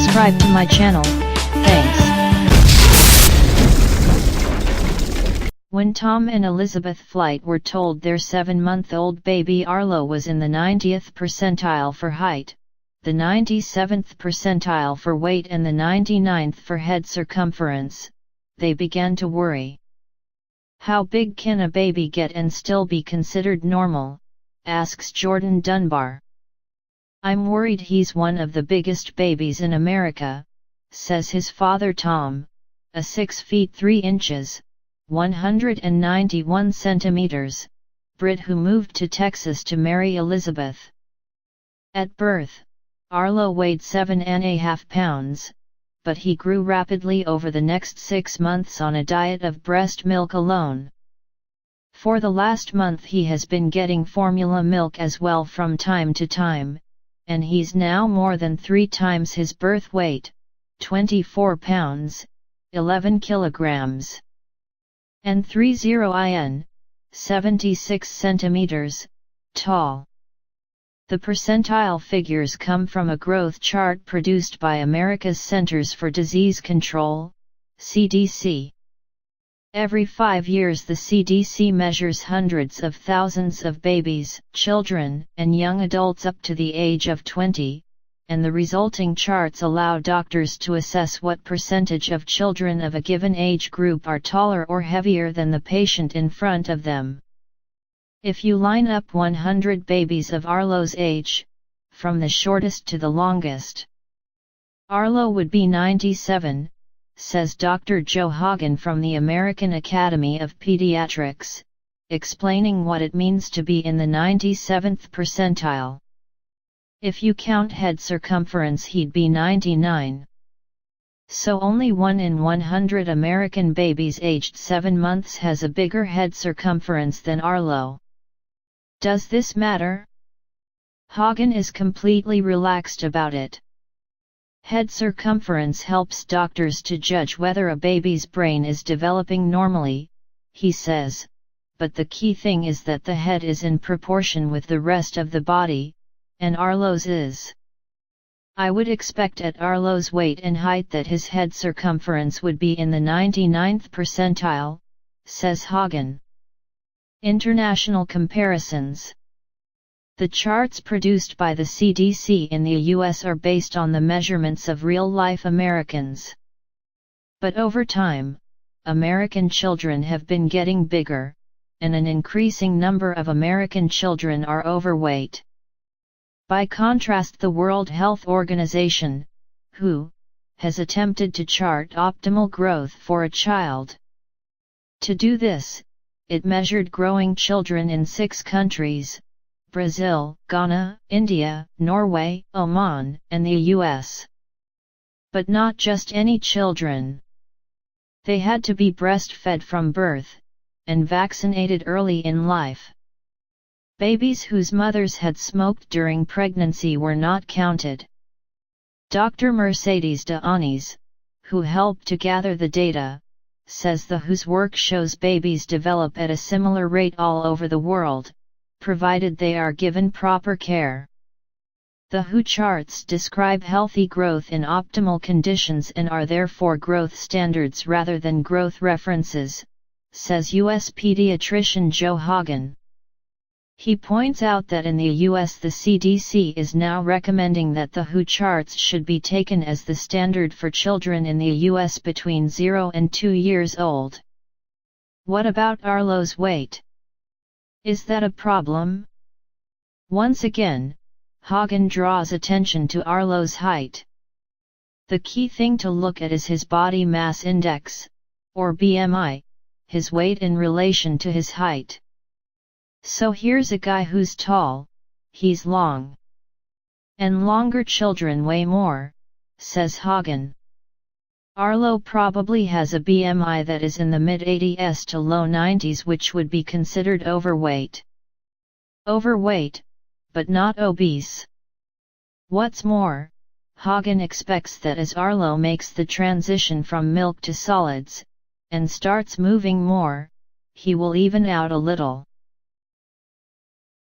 subscribe to my channel. Thanks. When Tom and Elizabeth Flight were told their 7-month-old baby Arlo was in the 90th percentile for height, the 97th percentile for weight and the 99th for head circumference, they began to worry. How big can a baby get and still be considered normal? Asks Jordan Dunbar. I'm worried he's one of the biggest babies in America, says his father Tom, a 6 feet 3 inches, 191 centimeters, Brit who moved to Texas to marry Elizabeth. At birth, Arlo weighed 7.5 pounds, but he grew rapidly over the next 6 months on a diet of breast milk alone. For the last month he has been getting formula milk as well from time to time, and he's now more than 3 times his birth weight, 24 pounds, 11 kilograms. And 30 in, 76 centimeters, tall. The percentile figures come from a growth chart produced by America's Centers for Disease Control, CDC. Every 5 years the CDC measures hundreds of thousands of babies, children, and young adults up to the age of 20, and the resulting charts allow doctors to assess what percentage of children of a given age group are taller or heavier than the patient in front of them. If you line up 100 babies of Arlo's age, from the shortest to the longest, Arlo would be 97, says Dr. Joe Hagen from the American Academy of Pediatrics, explaining what it means to be in the 97th percentile. If you count head circumference he'd be 99. So only 1 in 100 American babies aged 7 months has a bigger head circumference than Arlo. Does this matter? Hagen is completely relaxed about it. Head circumference helps doctors to judge whether a baby's brain is developing normally, he says, but the key thing is that the head is in proportion with the rest of the body, and Arlo's is. I would expect at Arlo's weight and height that his head circumference would be in the 99th percentile, says Hagen. International comparisons. The charts produced by the CDC in the US are based on the measurements of real-life Americans. But over time, American children have been getting bigger, and an increasing number of American children are overweight. By contrast, the World Health Organization, WHO, has attempted to chart optimal growth for a child. To do this, it measured growing children in 6 countries: Brazil, Ghana, India, Norway, Oman, and the US. But not just any children. They had to be breastfed from birth, and vaccinated early in life. Babies whose mothers had smoked during pregnancy were not counted. Dr. Mercedes de Anís, who helped to gather the data, says the WHO's work shows babies develop at a similar rate all over the world, provided they are given proper care. The WHO charts describe healthy growth in optimal conditions and are therefore growth standards rather than growth references, says US pediatrician Joe Hagen. He points out that in the US the CDC is now recommending that the WHO charts should be taken as the standard for children in the US between 0 and 2 years old. What about Arlo's weight? Is that a problem? Once again, Hagen draws attention to Arlo's height. The key thing to look at is his body mass index, or BMI, his weight in relation to his height. So here's a guy who's tall, he's long. And longer children weigh more, says Hagen. Arlo probably has a BMI that is in the mid-80s to low 90s, which would be considered overweight. Overweight, but not obese. What's more, Hagen expects that as Arlo makes the transition from milk to solids, and starts moving more, he will even out a little.